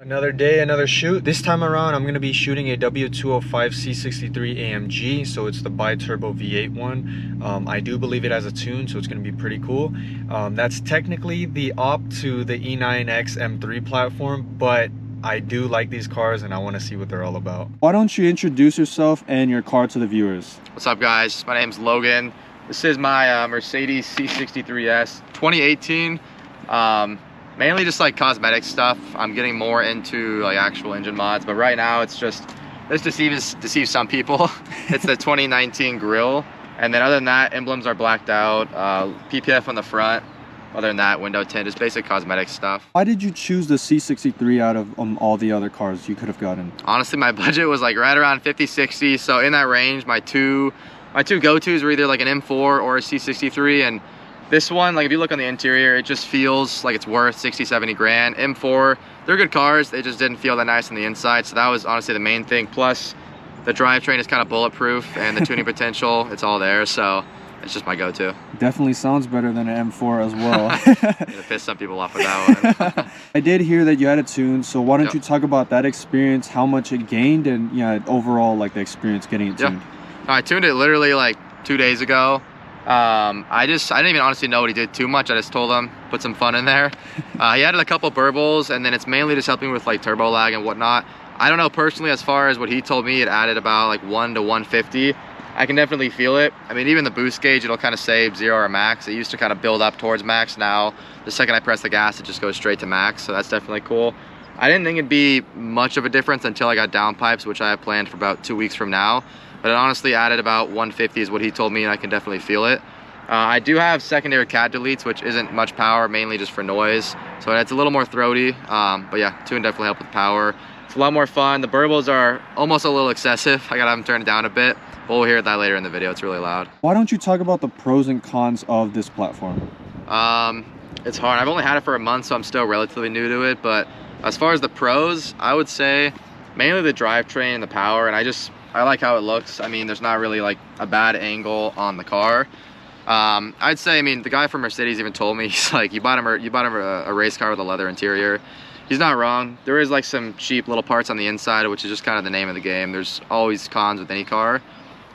Another day, another shoot. This time around, I'm going to be shooting a W205 C63 AMG. So it's the bi-turbo V8 one. I do believe it has a tune, so it's going to be pretty cool. That's technically the op to the E90 M3 platform, but I do like these cars and I want to see what they're all about. Why don't you introduce yourself and your car to the viewers? What's up, guys? My name's Logan. This is my Mercedes C63S 2018. Mainly just like cosmetic stuff. I'm getting more into like actual engine mods, but right now it's just, this deceives some people. It's the 2019 grille, and then other than that, emblems are blacked out, PPF on the front. Other than that, window tint, just basic cosmetic stuff. Why did you choose the C63 out of all the other cars you could have gotten? Honestly, my budget was like right around 50, 60, so in that range, my two go-tos were either like an M4 or a C63, and this one, like if you look on the interior, it just feels like it's worth 60, 70 grand. M4, they're good cars, they just didn't feel that nice on the inside, so that was honestly the main thing. Plus, the drivetrain is kind of bulletproof, and the tuning potential, it's all there, so it's just my go-to. Definitely sounds better than an M4 as well. Gonna piss some people off with that one. I did hear that you had a tune, so why don't you talk about that experience, how much it gained, and overall like the experience getting it tuned. I tuned it literally like 2 days ago. I didn't even honestly know what he did too much. I just told him put some fun in there. He added a couple burbles, and then it's mainly just helping with like turbo lag and whatnot. I don't know personally, as far as what he told me, it added about like 1 to 150. I can definitely feel it. I mean, even the boost gauge, it'll kind of say 0 or max. It used to kind of build up towards max. Now the second I press the gas, it just goes straight to max, so that's definitely cool. I didn't think it'd be much of a difference until I got downpipes, which I have planned for about 2 weeks from now. But it honestly added about 150 is what he told me, and I can definitely feel it. I do have secondary cat deletes, which isn't much power, mainly just for noise. So it's a little more throaty, but yeah, tune definitely help with power. It's a lot more fun. The burbles are almost a little excessive. I gotta have them turned down a bit, but we'll hear that later in the video. It's really loud. Why don't you talk about the pros and cons of this platform? It's hard. I've only had it for a month, so I'm still relatively new to it. But as far as the pros, I would say mainly the drivetrain and the power, and I like how it looks. I mean, there's not really like a bad angle on the car. I'd say, I mean, the guy from Mercedes even told me, he's like, you bought him a race car with a leather interior. He's not wrong. There is like some cheap little parts on the inside, which is just kind of the name of the game. There's always cons with any car.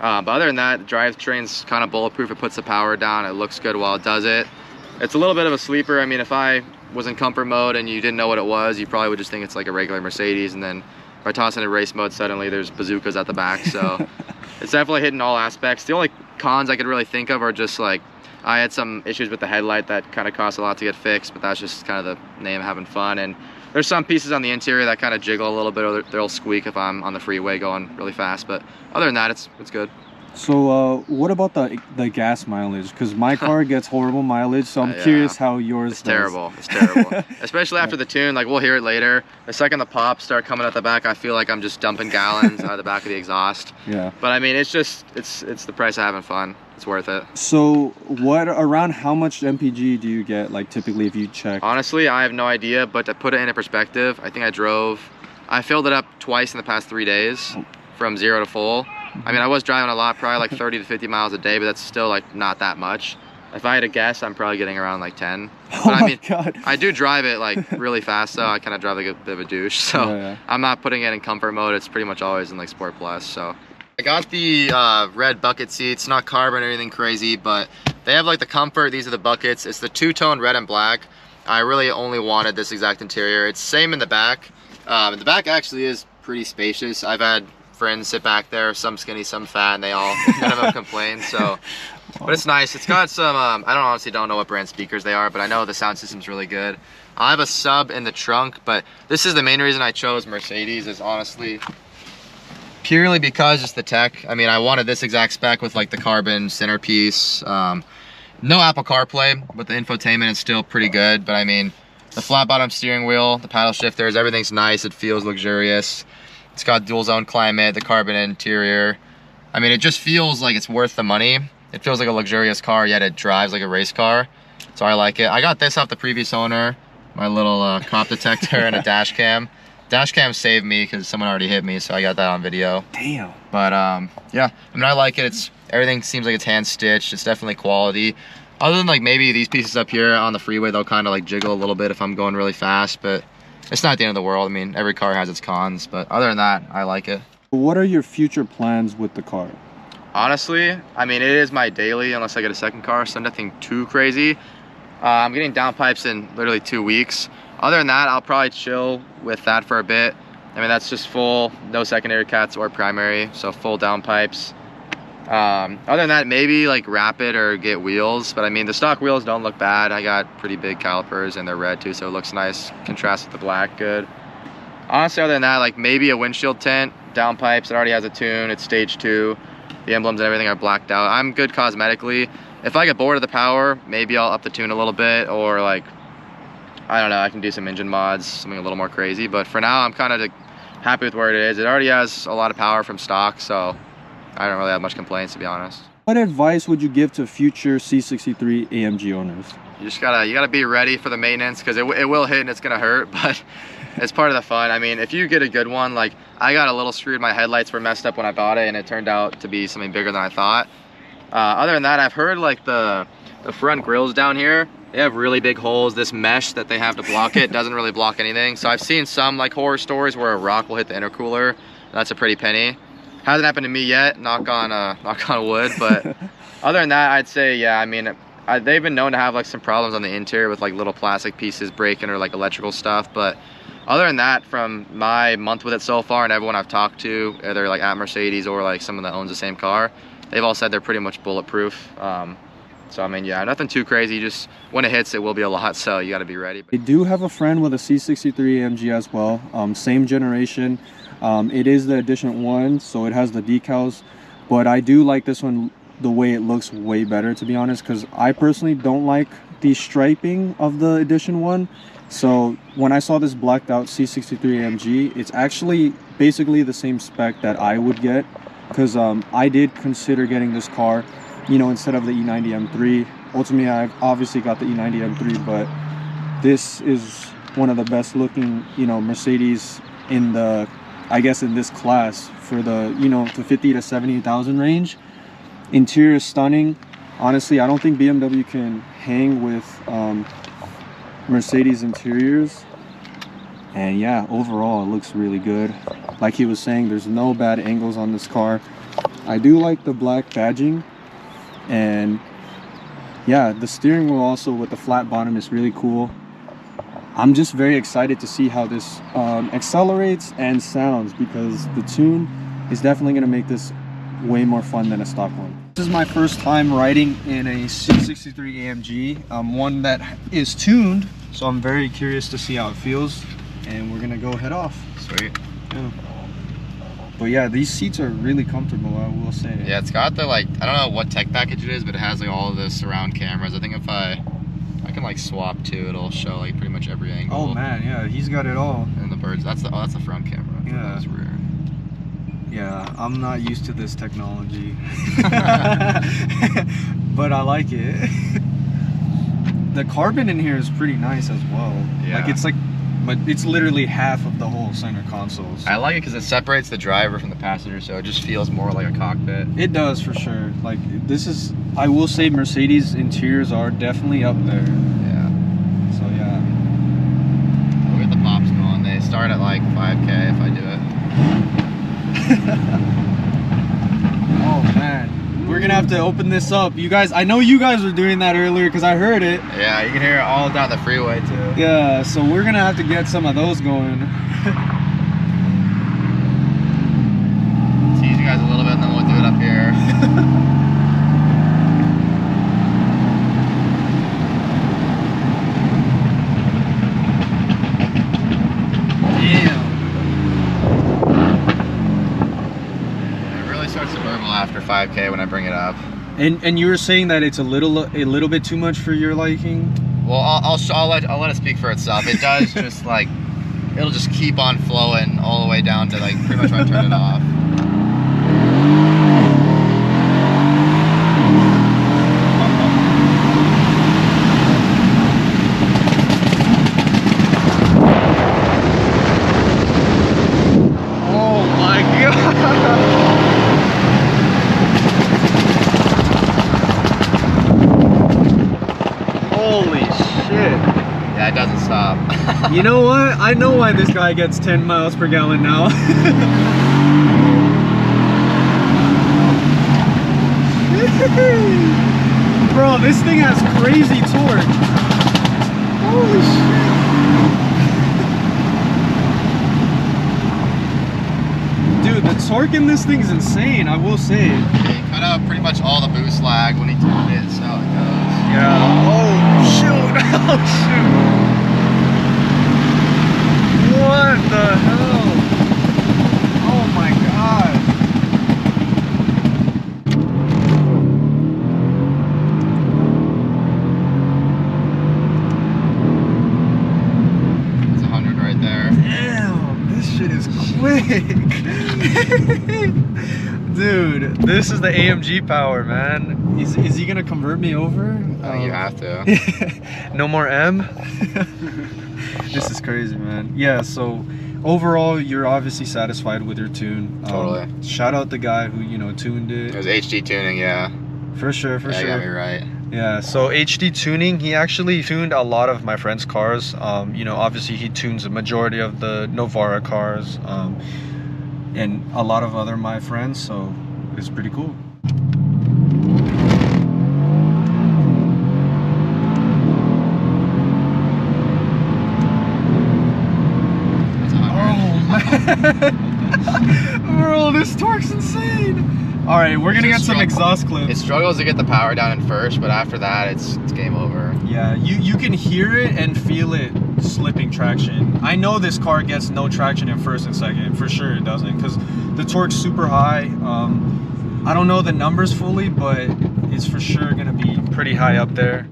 But other than that, the drivetrain's kind of bulletproof. It puts the power down. It looks good while it does it. It's a little bit of a sleeper. I mean, if I was in comfort mode and you didn't know what it was, you probably would just think it's like a regular Mercedes, and then if I toss into race mode, suddenly there's bazookas at the back. So it's definitely hitting all aspects. The only cons I could really think of are just like, I had some issues with the headlight that kind of cost a lot to get fixed, but that's just kind of the name of having fun. And there's some pieces on the interior that kind of jiggle a little bit, or they'll squeak if I'm on the freeway going really fast. But other than that, it's good. So what about the gas mileage? Because my car gets horrible mileage, so I'm curious how yours does. Terrible. It's terrible. Especially after the tune, like we'll hear it later. The second the pops start coming out the back, I feel like I'm just dumping gallons out of the back of the exhaust. Yeah. But I mean, it's the price of having fun. It's worth it. So around how much MPG do you get, like typically if you check? Honestly, I have no idea, but to put it into perspective, I think I filled it up twice in the past 3 days from 0 to full. I mean, I was driving a lot, probably like 30 to 50 miles a day, but that's still like not that much. If I had to guess, I'm probably getting around like 10. But I mean, God. I do drive it like really fast, though. I kind of drive like a bit of a douche, so I'm not putting it in comfort mode. It's pretty much always in like Sport Plus. So I got the red bucket seats, not carbon or anything crazy, but they have like the comfort. These are the buckets. It's the two-tone red and black. I really only wanted this exact interior. It's same in the back. The back actually is pretty spacious. I've had friends sit back there, some skinny, some fat, and none of them complain. So, but it's nice. It's got some, I honestly don't know what brand speakers they are, but I know the sound system's really good. I have a sub in the trunk, but this is the main reason I chose Mercedes, is honestly purely because it's the tech. I mean, I wanted this exact spec with like the carbon centerpiece. No Apple CarPlay, but the infotainment is still pretty good. But I mean, the flat bottom steering wheel, the paddle shifters, everything's nice. It feels luxurious. It's got dual zone climate, the carbon interior. I mean, it just feels like it's worth the money. It feels like a luxurious car, yet it drives like a race car. So I like it. I got this off the previous owner, my little cop detector and a dash cam. Dash cam saved me because someone already hit me, so I got that on video. Damn. But yeah, I mean, I like it. Everything seems like it's hand stitched. It's definitely quality. Other than like maybe these pieces up here on the freeway, they'll kind of like jiggle a little bit if I'm going really fast, but it's not the end of the world. I mean, every car has its cons, but other than that, I like it. What are your future plans with the car? Honestly, I mean, it is my daily unless I get a second car, so nothing too crazy. I'm getting downpipes in literally 2 weeks. Other than that, I'll probably chill with that for a bit. I mean, that's just full, no secondary cats or primary, so full downpipes. Other than that, maybe like wrap it or get wheels, but I mean, the stock wheels don't look bad. I got pretty big calipers and they're red too, so it looks nice. Contrast with the black, good. Honestly, other than that, like maybe a windshield tint, downpipes, it already has a tune, it's stage 2. The emblems and everything are blacked out. I'm good cosmetically. If I get bored of the power, maybe I'll up the tune a little bit, or like, I don't know, I can do some engine mods, something a little more crazy. But for now, I'm kind of happy with where it is. It already has a lot of power from stock, so I don't really have much complaints, to be honest. What advice would you give to future C63 AMG owners? You gotta be ready for the maintenance, because it will hit and it's gonna hurt, but it's part of the fun. I mean, if you get a good one, like I got a little screwed, my headlights were messed up when I bought it and it turned out to be something bigger than I thought. Other than that, I've heard like the front grills down here, they have really big holes. This mesh that they have to block it doesn't really block anything. So I've seen some like horror stories where a rock will hit the intercooler. That's a pretty penny. Hasn't happened to me yet, knock on wood, but other than that, I'd say, yeah, I mean, they've been known to have like some problems on the interior with like little plastic pieces breaking or like electrical stuff, but other than that, from my month with it so far and everyone I've talked to, either like at Mercedes or like someone that owns the same car, they've all said they're pretty much bulletproof. So I mean, yeah, nothing too crazy. Just when it hits, it will be a lot, so you got to be ready. I do have a friend with a C63 AMG as well, same generation. It is the Edition 1, so it has the decals, but I do like this one the way it looks way better, to be honest, because I personally don't like the striping of the Edition 1. So when I saw this blacked out C63 AMG, it's actually basically the same spec that I would get, because I did consider getting this car, you know, instead of the E90 M3. Ultimately, I've obviously got the E90 M3, but this is one of the best looking, you know, Mercedes in the, I guess, in this class for the, you know, the 50 to 70,000 range. Interior is stunning. Honestly, I don't think BMW can hang with Mercedes interiors. And yeah, overall it looks really good. Like he was saying, there's no bad angles on this car. I do like the black badging, and yeah, the steering wheel also with the flat bottom is really cool. I'm just very excited to see how this accelerates and sounds, because the tune is definitely going to make this way more fun than a stock one. This is my first time riding in a C63 AMG, one that is tuned, so I'm very curious to see how it feels, and we're gonna go head off. Sweet. Yeah. But yeah, these seats are really comfortable, I will say. Yeah, it's got the like, I don't know what tech package it is, but it has like all of the surround cameras. I think if I can like swap to, it'll show like pretty much every angle. Oh man, yeah, he's got it all. And the birds, that's the front camera. Yeah. That's rear. Yeah, I'm not used to this technology. But I like it. The carbon in here is pretty nice as well. Yeah. But it's literally half of the whole center console. So. I like it because it separates the driver from the passenger, so it just feels more like a cockpit. It does, for sure. Like, this is, I will say, Mercedes interiors are definitely up there. Yeah. So yeah. Look at the pops going. They start at like 5K if I do it. Oh man, we're gonna have to open this up. You guys, I know you guys were doing that earlier because I heard it. Yeah, you can hear it all down the freeway too. Yeah, so we're gonna have to get some of those going. Tease you guys a little bit and then we'll do it up here. After 5K when I bring it up. And you were saying that it's a little bit too much for your liking? Well, I'll let it speak for itself. It does just like, it'll just keep on flowing all the way down to like pretty much when I turn it off. Oh my god! Holy shit. Yeah, it doesn't stop. You know what? I know why this guy gets 10 miles per gallon now. Bro, this thing has crazy torque. Holy shit. Dude, the torque in this thing is insane, I will say. He cut out pretty much all the boost lag when he tuned it, so it goes. Yeah. Oh, shoot. Oh, shoot. What the hell? Oh my god. It's 100 right there. Damn, this shit is quick. Dude, this is the AMG power, man. Is he gonna convert me over? I think you have to. No more M? This is crazy, man. Yeah, so overall, you're obviously satisfied with your tune. Totally. Shout out the guy who, you know, tuned it. It was HD tuning, yeah. For sure, for Yeah, sure. you got me right. Yeah, so HD tuning, he actually tuned a lot of my friends' cars. You know, obviously he tunes a majority of the Novara cars, and a lot of other my friends, so it's pretty cool. Bro, this torque's insane. All right, we're gonna get some exhaust clips. It struggles to get the power down in first, but after that, it's game over. Yeah, you can hear it and feel it slipping traction. I know this car gets no traction in first and second. For sure it doesn't, because the torque's super high. I don't know the numbers fully, but it's for sure gonna be pretty high up there.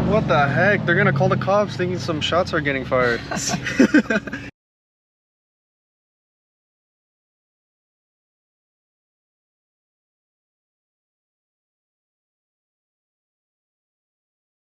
What the heck? They're gonna call the cops thinking some shots are getting fired.